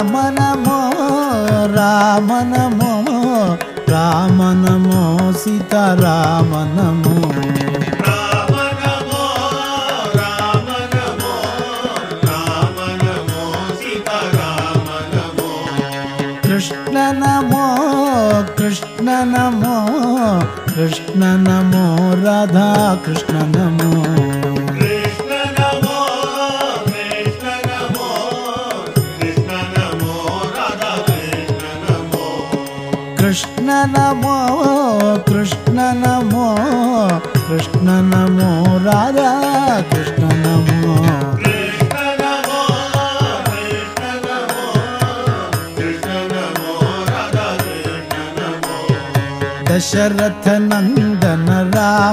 Rama Namo Rama Namo Rama Namo Sitarama Namo Krishna Namo Krishna Namo Krishna Namo Radha Krishna Namo Krishna Namo Krishna Namo Krishna Namo Radha Krishna Namo Dasharatha Nandana Rama